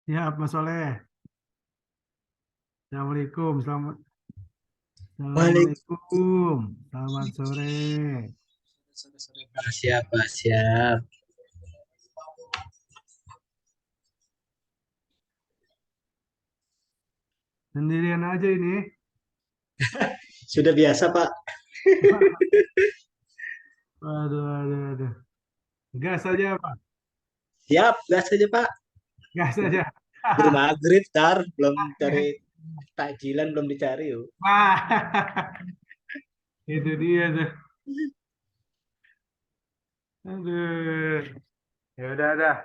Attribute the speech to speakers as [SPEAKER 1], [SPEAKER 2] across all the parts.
[SPEAKER 1] Ya, Mas Soleh. Assalamualaikum.
[SPEAKER 2] Waalaikumsalam.
[SPEAKER 1] Assalamualaikum. Selamat sore.
[SPEAKER 2] Sore-sore, Pak. Siap, Pak. Siap.
[SPEAKER 1] Sendirian aja ini.
[SPEAKER 2] Sudah biasa, Pak.
[SPEAKER 1] Waduh, waduh, waduh. Gas aja, Pak.
[SPEAKER 2] Siap, gas aja, Pak.
[SPEAKER 1] Gas aja.
[SPEAKER 2] Baru maghrib, tar. Belum cari takjilan, belum dicari, yuk.
[SPEAKER 1] Wah, itu dia tuh. Aduh. Ya udah, dah.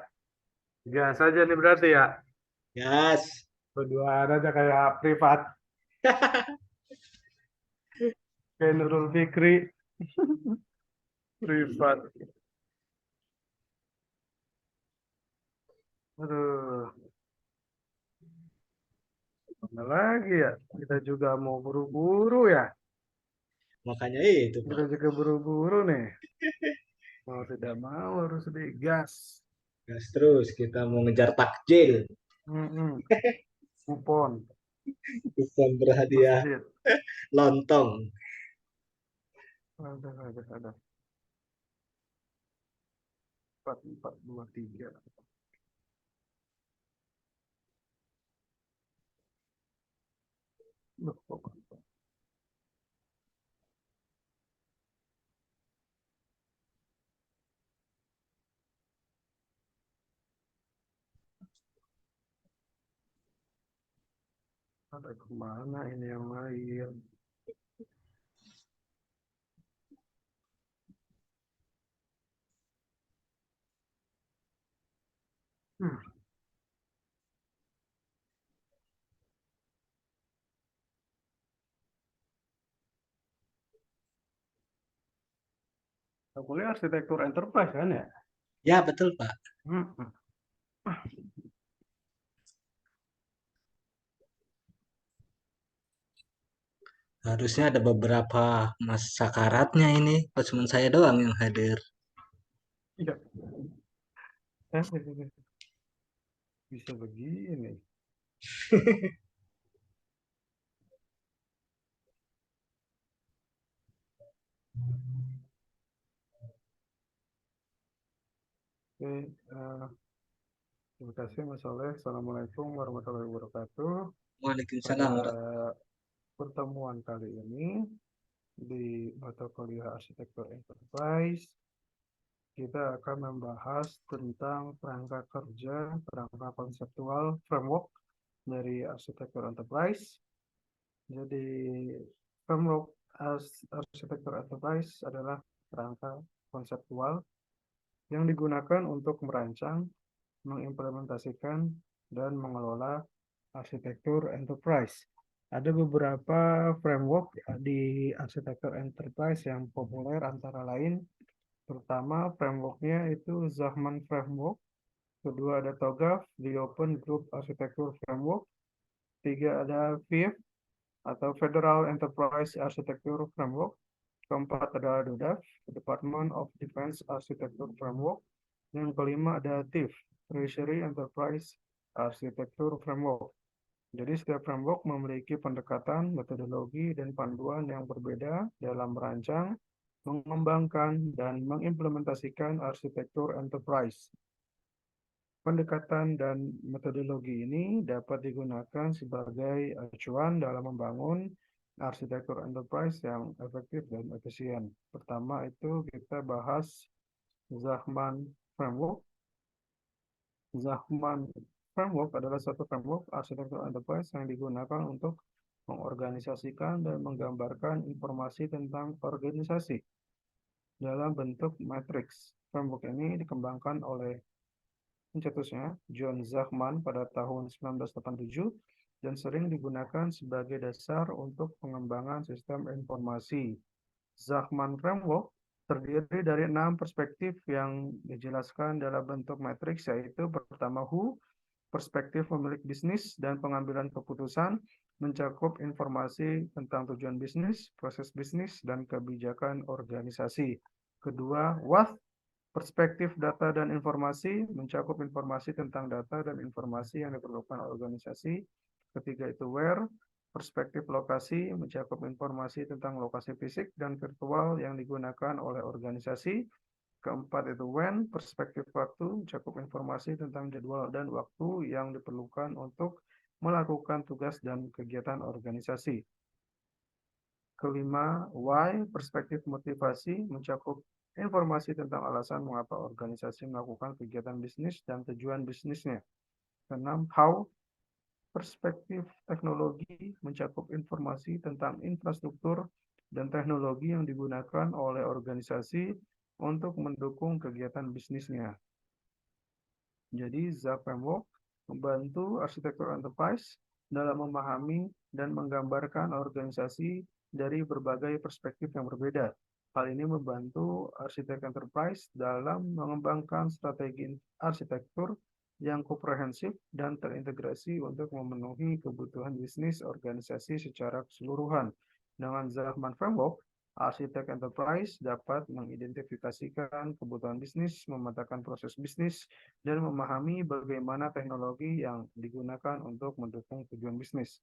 [SPEAKER 1] Gas aja nih berarti ya.
[SPEAKER 2] Gas.
[SPEAKER 1] Berduaan aja kayak privat. Kayak Nurul Fikri. Privat. Aduh. Mana lagi ya? Kita juga mau buru-buru ya.
[SPEAKER 2] Makanya itu, Pak.
[SPEAKER 1] Kita juga buru-buru nih. Mau tidak mau harus digas.
[SPEAKER 2] Gas terus. Kita mau ngejar takjil.
[SPEAKER 1] Mm-mm. Kupon
[SPEAKER 2] Bukan berhadiah
[SPEAKER 1] masjid.
[SPEAKER 2] lontong.
[SPEAKER 1] Ada. 4423. Loh, kok ada kemana ini yang lain? Hmm. Aku lihat arsitektur enterprise kan ya?
[SPEAKER 2] Ya, betul, Pak.
[SPEAKER 1] Hmm.
[SPEAKER 2] Harusnya ada beberapa mas sakaratnya ini. Pas cuma saya doang yang hadir.
[SPEAKER 1] Iya. Bisa begini. Oke, terima kasih Mas Soleh. Assalamualaikum warahmatullahi wabarakatuh. Pada
[SPEAKER 2] Waalaikumsalam warahmatullahi.
[SPEAKER 1] pertemuan kali ini di mata kuliah arsitektur enterprise, kita akan membahas tentang kerangka kerja, kerangka konseptual framework dari arsitektur enterprise. Jadi, framework arsitektur enterprise adalah kerangka konseptual yang digunakan untuk merancang, mengimplementasikan, dan mengelola arsitektur enterprise. Ada beberapa framework di arsitektur enterprise yang populer antara lain. Pertama, frameworknya itu Zahman Framework. Kedua ada TOGAF, the Open Group Architecture Framework. Tiga ada FIF atau Federal Enterprise Architecture Framework. Keempat ada DODAF, Department of Defense Architecture Framework. Yang kelima ada TIF, Treasury Enterprise Architecture Framework. Jadi setiap framework memiliki pendekatan, metodologi, dan panduan yang berbeda dalam merancang, mengembangkan, dan mengimplementasikan arsitektur enterprise. Pendekatan dan metodologi ini dapat digunakan sebagai acuan dalam membangun arsitektur enterprise yang efektif dan efisien. Pertama itu kita bahas Zahman Framework. Zahman Framework adalah satu framework arsitektur enterprise yang digunakan untuk mengorganisasikan dan menggambarkan informasi tentang organisasi dalam bentuk matriks. Framework ini dikembangkan oleh pencetusnya, John Zachman, pada tahun 1987 dan sering digunakan sebagai dasar untuk pengembangan sistem informasi. Zachman Framework terdiri dari 6 perspektif yang dijelaskan dalam bentuk matriks, yaitu pertama who, perspektif pemilik bisnis dan pengambilan keputusan, mencakup informasi tentang tujuan bisnis, proses bisnis, dan kebijakan organisasi. Kedua, what, Perspektif data dan informasi mencakup informasi tentang data dan informasi yang diperlukan organisasi. Ketiga itu where. Perspektif lokasi mencakup informasi tentang lokasi fisik dan virtual yang digunakan oleh organisasi. Keempat itu when. Perspektif waktu mencakup informasi tentang jadwal dan waktu yang diperlukan untuk melakukan tugas dan kegiatan organisasi. Kelima, why. Perspektif motivasi mencakup informasi tentang alasan mengapa organisasi melakukan kegiatan bisnis dan tujuan bisnisnya. Keenam, how. Perspektif teknologi mencakup informasi tentang infrastruktur dan teknologi yang digunakan oleh organisasi untuk mendukung kegiatan bisnisnya. Jadi, ZA Framework membantu arsitektur enterprise dalam memahami dan menggambarkan organisasi dari berbagai perspektif yang berbeda. Hal ini membantu arsitek enterprise dalam mengembangkan strategi arsitektur yang komprehensif dan terintegrasi untuk memenuhi kebutuhan bisnis organisasi secara keseluruhan. Dengan Zalman Framework, arsitek enterprise dapat mengidentifikasikan kebutuhan bisnis, memetakan proses bisnis, dan memahami bagaimana teknologi yang digunakan untuk mendukung tujuan bisnis.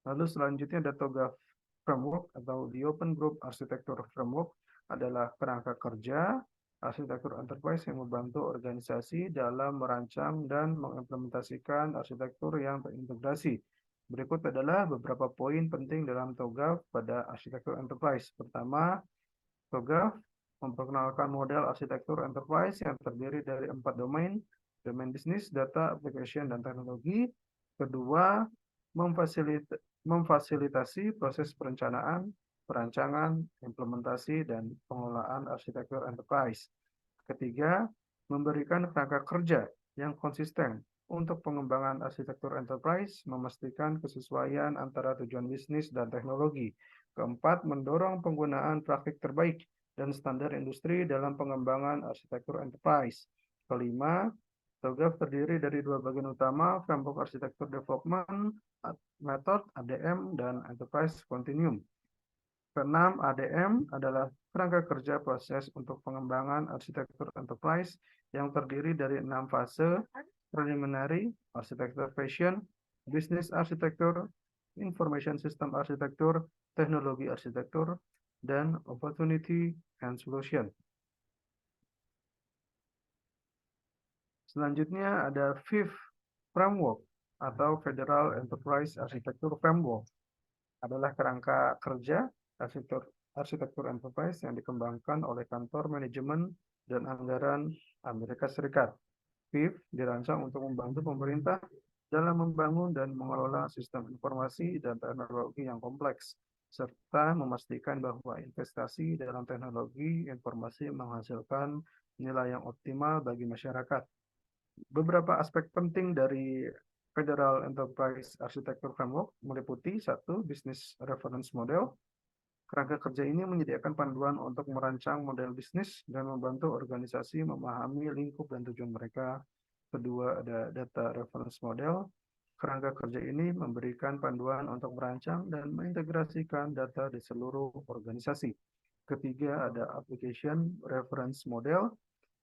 [SPEAKER 1] Lalu selanjutnya ada TOGAF Framework atau The Open Group Architecture Framework adalah kerangka kerja arsitektur enterprise yang membantu organisasi dalam merancang dan mengimplementasikan arsitektur yang terintegrasi. Berikut adalah beberapa poin penting dalam TOGAF pada arsitektur enterprise. Pertama, TOGAF memperkenalkan model arsitektur enterprise yang terdiri dari 4 domain, domain bisnis, data, application, dan teknologi. Kedua, memfasilitasi proses perencanaan, perancangan, implementasi, dan pengelolaan arsitektur enterprise. Ketiga, memberikan kerangka kerja yang konsisten untuk pengembangan arsitektur enterprise, memastikan kesesuaian antara tujuan bisnis dan teknologi. Keempat, mendorong penggunaan praktik terbaik dan standar industri dalam pengembangan arsitektur enterprise. Kelima, TOGAF terdiri dari 2 bagian utama, Framework Architecture Development Method, ADM, dan Enterprise Continuum. Keenam, ADM adalah kerangka kerja proses untuk pengembangan arsitektur enterprise yang terdiri dari 6 fase, preliminary, architecture fashion, business architecture, information system architecture, teknologi arsitektur, dan opportunity and solution. Selanjutnya ada FIF Framework atau Federal Enterprise Architecture Framework. Adalah kerangka kerja arsitektur enterprise yang dikembangkan oleh Kantor Manajemen dan Anggaran Amerika Serikat. FIF dirancang untuk membantu pemerintah dalam membangun dan mengelola sistem informasi dan teknologi yang kompleks, serta memastikan bahwa investasi dalam teknologi informasi menghasilkan nilai yang optimal bagi masyarakat. Beberapa aspek penting dari Federal Enterprise Architecture Framework meliputi 1. Business Reference Model. Kerangka kerja ini menyediakan panduan untuk merancang model bisnis dan membantu organisasi memahami lingkup dan tujuan mereka. Kedua, ada Data Reference Model. Kerangka kerja ini memberikan panduan untuk merancang dan mengintegrasikan data di seluruh organisasi. Ketiga, ada Application Reference Model.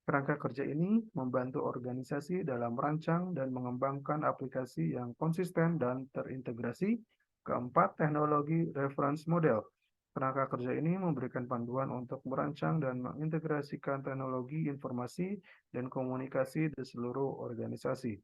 [SPEAKER 1] Kerangka kerja ini membantu organisasi dalam merancang dan mengembangkan aplikasi yang konsisten dan terintegrasi. Keempat, teknologi reference model. Kerangka kerja ini memberikan panduan untuk merancang dan mengintegrasikan teknologi informasi dan komunikasi di seluruh organisasi.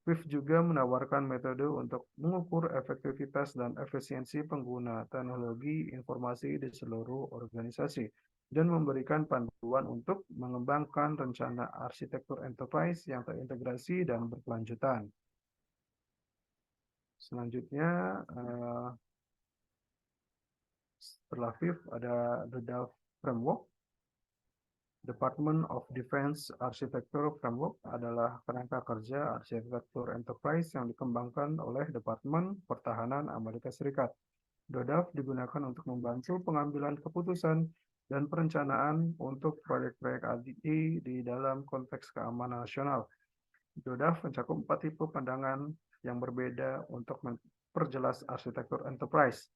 [SPEAKER 1] WIF juga menawarkan metode untuk mengukur efektivitas dan efisiensi pengguna teknologi informasi di seluruh organisasi, dan memberikan panduan untuk mengembangkan rencana arsitektur enterprise yang terintegrasi dan berkelanjutan. Selanjutnya, setelah FIF ada the DAF Framework. Department of Defense Architecture Framework adalah kerangka kerja arsitektur enterprise yang dikembangkan oleh Departemen Pertahanan Amerika Serikat. DODAF digunakan untuk membantu pengambilan keputusan dan perencanaan untuk proyek-proyek ADI di dalam konteks keamanan nasional. DODAF mencakup 4 tipe pandangan yang berbeda untuk memperjelas arsitektur enterprise.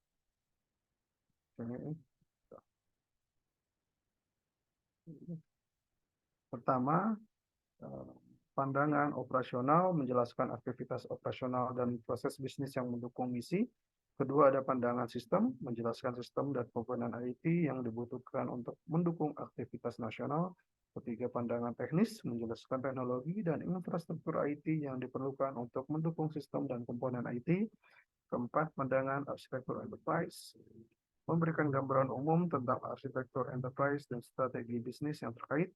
[SPEAKER 1] Pertama, eh, pandangan operasional menjelaskan aktivitas operasional dan proses bisnis yang mendukung misi. Kedua, ada pandangan sistem menjelaskan sistem dan komponen IT yang dibutuhkan untuk mendukung aktivitas nasional. Ketiga, pandangan teknis menjelaskan teknologi dan infrastruktur IT yang diperlukan untuk mendukung sistem dan komponen IT. Keempat, pandangan arsitektur enterprise memberikan gambaran umum tentang arsitektur enterprise dan strategi bisnis yang terkait.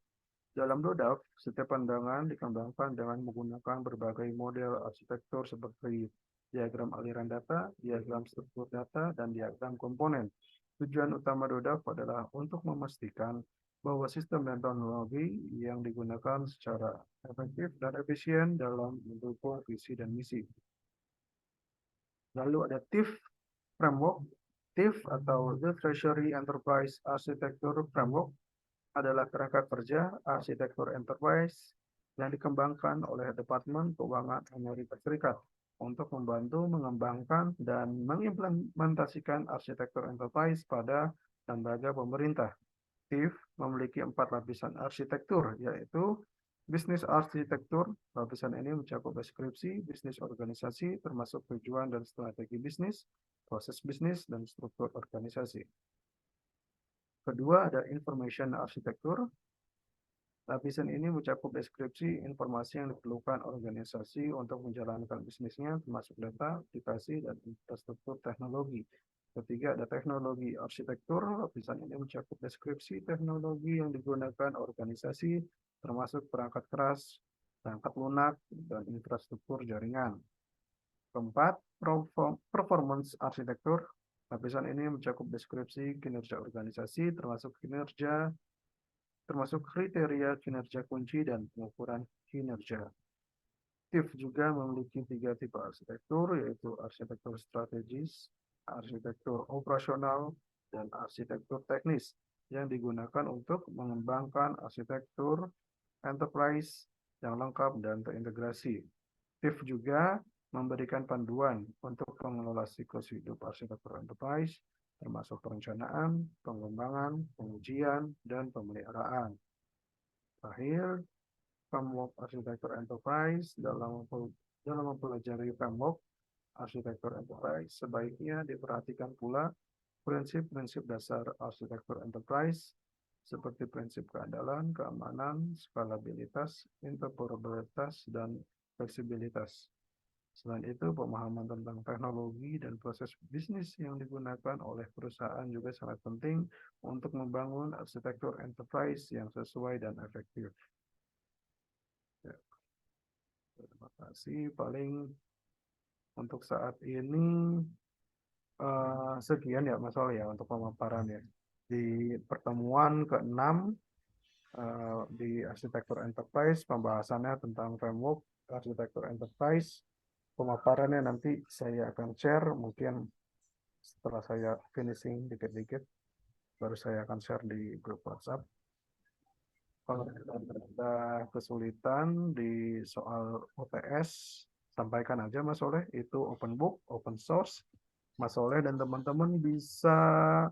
[SPEAKER 1] Dalam DODAV, setiap pandangan dikembangkan dengan menggunakan berbagai model arsitektur seperti diagram aliran data, diagram struktur data, dan diagram komponen. Tujuan utama DODAV adalah untuk memastikan bahwa sistem dan teknologi yang digunakan secara efektif dan efisien dalam mendukung visi dan misi. Lalu ada TIF Framework. TIF atau The Treasury Enterprise Architecture Framework adalah kerangka kerja arsitektur enterprise yang dikembangkan oleh Departemen Keuangan Amerika Serikat untuk membantu mengembangkan dan mengimplementasikan arsitektur enterprise pada lembaga pemerintah. TIF memiliki 4 lapisan arsitektur, yaitu bisnis arsitektur. Lapisan ini mencakup deskripsi bisnis organisasi, termasuk tujuan dan strategi bisnis, proses bisnis, dan struktur organisasi. Kedua, ada information arsitektur. Lapisan ini mencakup deskripsi informasi yang diperlukan organisasi untuk menjalankan bisnisnya, termasuk data, aplikasi, dan infrastruktur teknologi. Ketiga, ada teknologi arsitektur. Lapisan ini mencakup deskripsi teknologi yang digunakan organisasi, termasuk perangkat keras, perangkat lunak, dan infrastruktur jaringan. Keempat, performance arsitektur. Lapisan ini mencakup deskripsi kinerja organisasi, termasuk kriteria kinerja kunci dan pengukuran kinerja. TIF juga memiliki 3 tipe arsitektur, yaitu arsitektur strategis, arsitektur operasional, dan arsitektur teknis yang digunakan untuk mengembangkan arsitektur enterprise yang lengkap dan terintegrasi. TIF juga memberikan panduan untuk pengelola siklus hidup arsitektur enterprise, termasuk perencanaan, pengembangan, pengujian, dan pemeliharaan. Terakhir, framework arsitektur enterprise dalam mempelajari framework arsitektur enterprise sebaiknya diperhatikan pula prinsip-prinsip dasar arsitektur enterprise seperti prinsip keandalan, keamanan, skalabilitas, interoperabilitas, dan fleksibilitas. Selain itu, pemahaman tentang teknologi dan proses bisnis yang digunakan oleh perusahaan juga sangat penting untuk membangun arsitektur enterprise yang sesuai dan efektif. Ya, terima kasih. Paling untuk saat ini sekian ya Mas Oli ya untuk pemaparan ya. Di pertemuan ke-6 di arsitektur enterprise, pembahasannya tentang framework arsitektur enterprise. Pemaparannya nanti saya akan share, mungkin setelah saya finishing dikit-dikit, baru saya akan share di grup WhatsApp. Kalau ada kesulitan di soal OTS, sampaikan aja Mas Soleh, itu open book, open source. Mas Soleh dan teman-teman bisa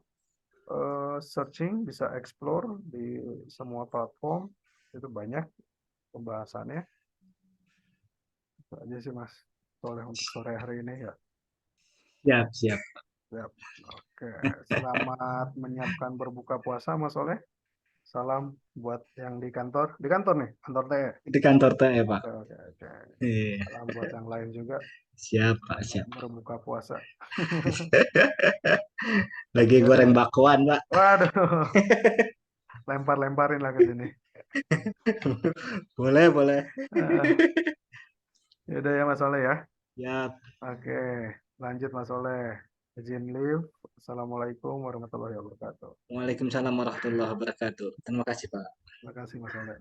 [SPEAKER 1] searching, bisa explore di semua platform, itu banyak pembahasannya. Itu aja sih Mas Soleh untuk sore hari ini ya.
[SPEAKER 2] Siap, siap.
[SPEAKER 1] Siap. Oke, selamat menyiapkan berbuka puasa Mas Soleh. Salam buat yang di kantor nih, kantor teh.
[SPEAKER 2] Di kantor teh ya, Pak.
[SPEAKER 1] Oke, oke, oke.
[SPEAKER 2] Iya,
[SPEAKER 1] Salam buat yang lain juga
[SPEAKER 2] siap, Pak, siap.
[SPEAKER 1] berbuka puasa.
[SPEAKER 2] Lagi
[SPEAKER 1] Ya
[SPEAKER 2] goreng
[SPEAKER 1] udah.
[SPEAKER 2] bakwan, Pak.
[SPEAKER 1] Waduh, lempar-lemparin lah ke sini.
[SPEAKER 2] Boleh, boleh.
[SPEAKER 1] Ya udah ya Mas Soleh ya.
[SPEAKER 2] Siap.
[SPEAKER 1] Oke, lanjut Mas Soleh. Izin live. Assalamualaikum warahmatullahi wabarakatuh.
[SPEAKER 2] Waalaikumsalam warahmatullahi wabarakatuh. Terima kasih, Pak.
[SPEAKER 1] Terima kasih Mas Soleh.